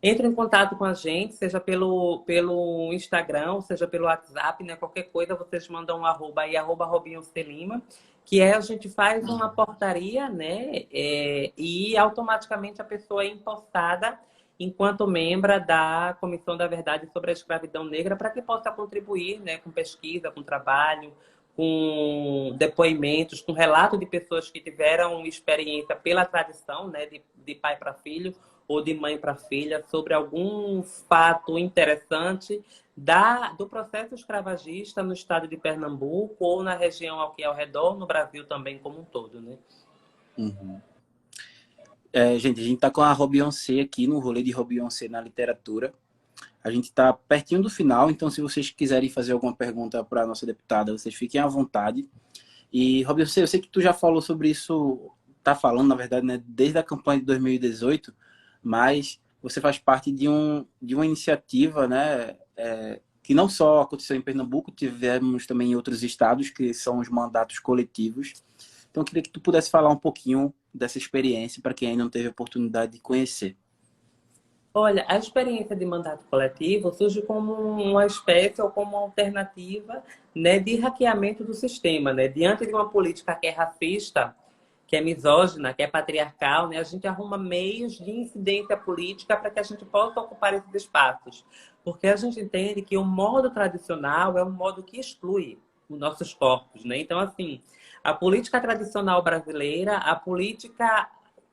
Entre em contato com a gente, seja pelo Instagram, seja pelo WhatsApp, né? Qualquer coisa, vocês mandam um arroba aí, arroba Robinho C. Lima, que a gente faz uma portaria, né? E automaticamente a pessoa é empossada enquanto membro da Comissão da Verdade sobre a Escravidão Negra, para que possa contribuir, né, com pesquisa, com trabalho, com depoimentos, com relato de pessoas que tiveram experiência pela tradição, né, de pai para filho, ou de mãe para filha, sobre algum fato interessante do processo escravagista no estado de Pernambuco ou na região aqui ao redor, no Brasil também como um todo, né? Uhum. Gente, a gente está com a Robionce aqui no rolê de Robionce na literatura. A gente está pertinho do final, então se vocês quiserem fazer alguma pergunta para a nossa deputada, vocês fiquem à vontade. E, Robionce, eu sei que tu já falou sobre isso, tá falando, na verdade, né, desde a campanha de 2018, mas você faz parte de uma iniciativa, né, que não só aconteceu em Pernambuco, tivemos também em outros estados, que são os mandatos coletivos. Então, eu queria que tu pudesse falar um pouquinho dessa experiência para quem ainda não teve a oportunidade de conhecer. Olha, a experiência de mandato coletivo surge como uma espécie ou como uma alternativa, né, de hackeamento do sistema, né? Diante de uma política que é racista, que é misógina, que é patriarcal, né, a gente arruma meios de incidência política para que a gente possa ocupar esses espaços. Porque a gente entende que o modo tradicional é um modo que exclui os nossos corpos, né? Então, assim, a política tradicional brasileira,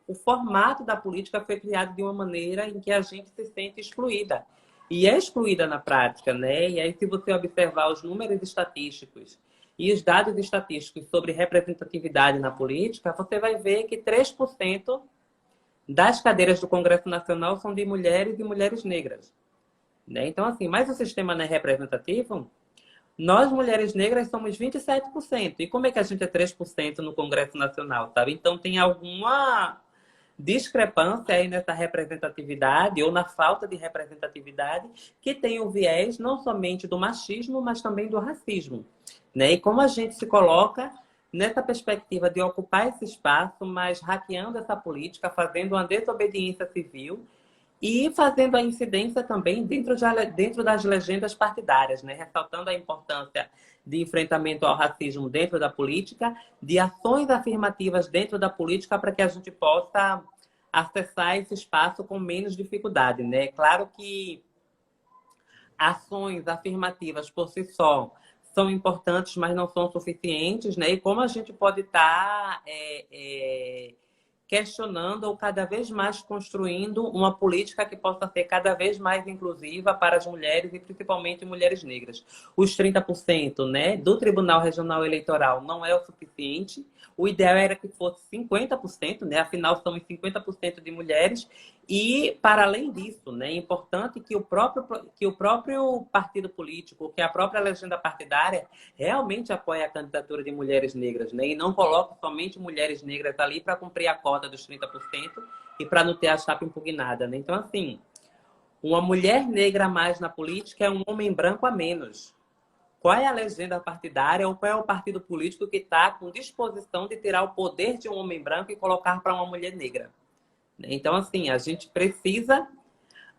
o formato da política foi criado de uma maneira em que a gente se sente excluída. E é excluída na prática, né? E aí, se você observar os números estatísticos e os dados estatísticos sobre representatividade na política, você vai ver que 3% das cadeiras do Congresso Nacional são de mulheres e mulheres negras. Né? Então, assim, mas o sistema não é representativo, nós, mulheres negras, somos 27%. E como é que a gente é 3% no Congresso Nacional, sabe? Então, tem alguma discrepância aí nessa representatividade ou na falta de representatividade que tem o viés não somente do machismo, mas também do racismo, né? E como a gente se coloca nessa perspectiva de ocupar esse espaço, mas hackeando essa política, fazendo uma desobediência civil e fazendo a incidência também dentro das legendas partidárias, né? Ressaltando a importância de enfrentamento ao racismo dentro da política, de ações afirmativas dentro da política para que a gente possa acessar esse espaço com menos dificuldade, né? Claro que ações afirmativas por si só são importantes, mas não são suficientes, né? E como a gente pode estar questionando ou cada vez mais construindo uma política que possa ser cada vez mais inclusiva para as mulheres e principalmente mulheres negras. Os 30%, né, do Tribunal Regional Eleitoral não é o suficiente. O ideal era que fosse 50%, né? Afinal, somos 50% de mulheres. E, para além disso, né, é importante que o próprio partido político, que a própria legenda partidária, realmente apoie a candidatura de mulheres negras, né? E não coloque somente mulheres negras ali para cumprir a cota dos 30% e para não ter a chapa impugnada, né? Então, assim, uma mulher negra a mais na política é um homem branco a menos. Qual é a legenda partidária ou qual é o partido político que está com disposição de tirar o poder de um homem branco e colocar para uma mulher negra? Então, assim, a gente precisa,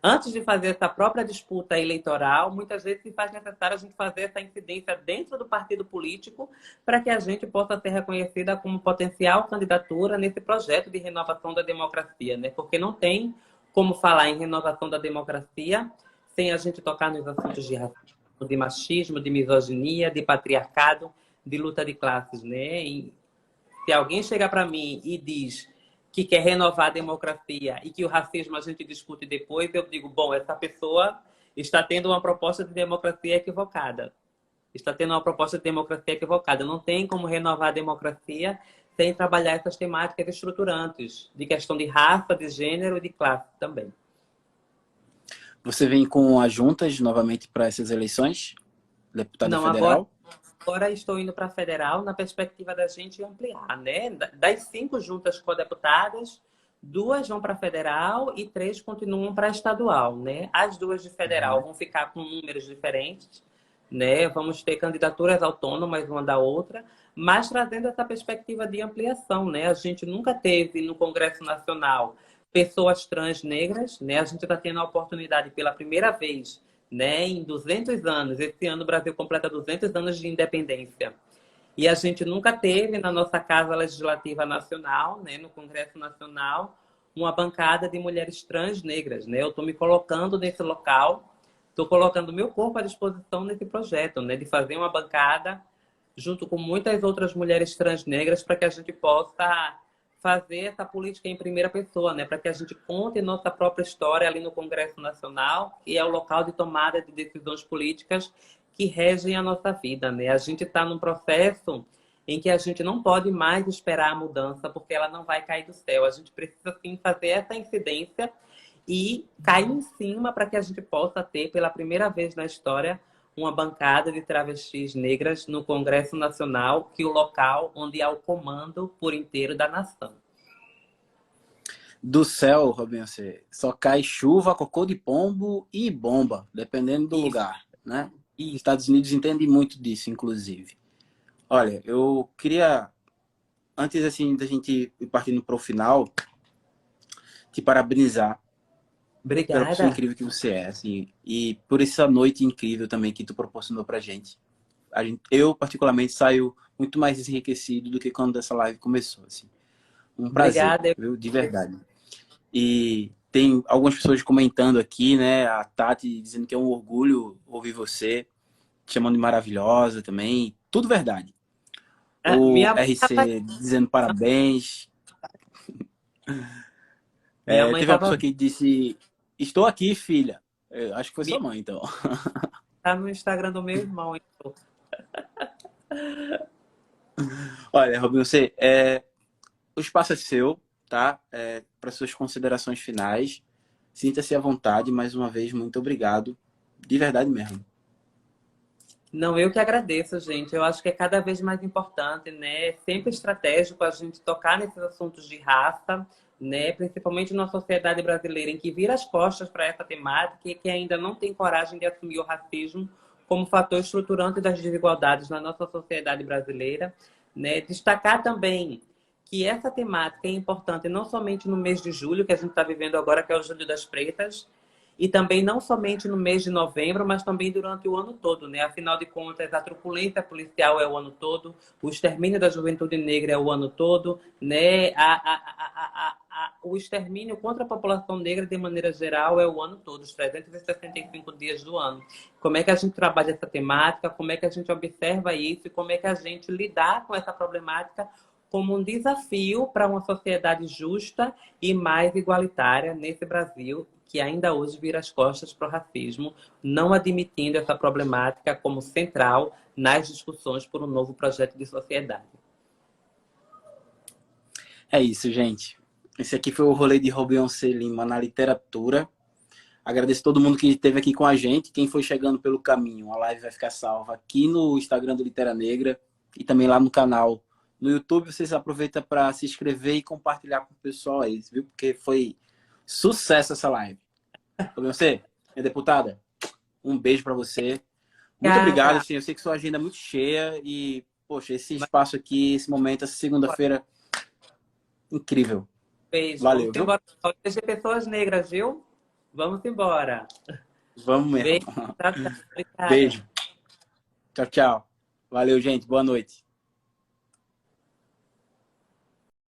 antes de fazer essa própria disputa eleitoral, muitas vezes se faz necessário a gente fazer essa incidência dentro do partido político para que a gente possa ser reconhecida como potencial candidatura nesse projeto de renovação da democracia, né? Porque não tem como falar em renovação da democracia sem a gente tocar nos assuntos de racismo, de machismo, de misoginia, de patriarcado, de luta de classes, né? E se alguém chegar para mim e diz que quer renovar a democracia e que o racismo a gente discute depois, eu digo, bom, essa pessoa está tendo uma proposta de democracia equivocada. Está tendo uma proposta de democracia equivocada. Não tem como renovar a democracia sem trabalhar essas temáticas estruturantes de questão de raça, de gênero e de classe também. Você vem com as juntas novamente para essas eleições? Deputada Não, federal? Agora estou indo para a federal na perspectiva da gente ampliar, né? Das 5 juntas co-deputadas, 2 vão para a federal e 3 continuam para a estadual, né? As 2 de federal vão ficar com números diferentes, né? Vamos ter candidaturas autônomas uma da outra, mas trazendo essa perspectiva de ampliação, né? A gente nunca teve no Congresso Nacional pessoas trans negras, né? A gente está tendo a oportunidade pela primeira vez, né, em 200 anos. Esse ano o Brasil completa 200 anos de independência. E a gente nunca teve na nossa Casa Legislativa Nacional, né, no Congresso Nacional, uma bancada de mulheres trans negras, né? Eu estou me colocando nesse local, estou colocando meu corpo à disposição nesse projeto, né, de fazer uma bancada junto com muitas outras mulheres trans negras para que a gente possa fazer essa política em primeira pessoa, né? Para que a gente conte nossa própria história ali no Congresso Nacional, que é o local de tomada de decisões políticas que regem a nossa vida, né? A gente está num processo em que a gente não pode mais esperar a mudança, porque ela não vai cair do céu. A gente precisa, sim, fazer essa incidência e cair em cima para que a gente possa ter, pela primeira vez na história, uma bancada de travestis negras no Congresso Nacional, que é o local onde há o comando por inteiro da nação. Do céu, Robinho, só cai chuva, cocô de pombo e bomba, dependendo do lugar, né? E Estados Unidos entende muito disso, inclusive. Olha, eu queria, antes assim da gente ir partindo para o final, te parabenizar pela pessoa Obrigada. incrível que você é, assim, e por essa noite incrível também que tu proporcionou pra gente. Eu, particularmente, saio muito mais enriquecido do que quando essa live começou, assim. Um prazer, Obrigada. viu? De verdade. E tem algumas pessoas comentando aqui, né? A Tati dizendo que é um orgulho ouvir você, te chamando de maravilhosa também. Tudo verdade. O Minha mãe estava RC dizendo parabéns. Minha mãe Teve uma estava pessoa que disse: Estou aqui, filha. Eu acho que foi sua mãe, então. tá no Instagram do meu irmão. Então. Olha, Robin, o espaço é seu, tá? Para suas considerações finais. Sinta-se à vontade. Mais uma vez, muito obrigado. De verdade mesmo. Não, eu que agradeço, gente. Eu acho que é cada vez mais importante, né? É sempre estratégico a gente tocar nesses assuntos de raça, né? Principalmente na sociedade brasileira, em que vira as costas para essa temática e que ainda não tem coragem de assumir o racismo como fator estruturante das desigualdades na nossa sociedade brasileira, né? Destacar também que essa temática é importante não somente no mês de julho, que a gente está vivendo agora, que é o Julho das Pretas, e também não somente no mês de novembro, mas também durante o ano todo, né? Afinal de contas, a truculência policial é o ano todo, o extermínio da juventude negra é o ano todo, né? O extermínio contra a população negra, de maneira geral, é o ano todo, os 365 dias do ano. Como é que a gente trabalha essa temática, como é que a gente observa isso e como é que a gente lidar com essa problemática como um desafio para uma sociedade justa e mais igualitária nesse Brasil, que ainda hoje vira as costas para o racismo, não admitindo essa problemática como central nas discussões por um novo projeto de sociedade. É isso, gente. Esse aqui foi o rolê de Beyoncé Lima na literatura. Agradeço todo mundo que esteve aqui com a gente. Quem foi chegando pelo caminho, a live vai ficar salva aqui no Instagram do Litera Negra e também lá no canal. No YouTube, vocês aproveitam para se inscrever e compartilhar com o pessoal aí, viu? Porque foi sucesso essa live. Você, minha deputada, um beijo para você. Muito obrigado, assim, eu sei que sua agenda é muito cheia e, poxa, esse espaço aqui, esse momento, essa segunda-feira, incrível. Beijo. Valeu, Vamos embora. Hoje é pessoas negras, viu? Vamos embora. Vamos mesmo. Beijo. Tchau, tchau. Beijo. Tchau, tchau. Valeu, gente. Boa noite.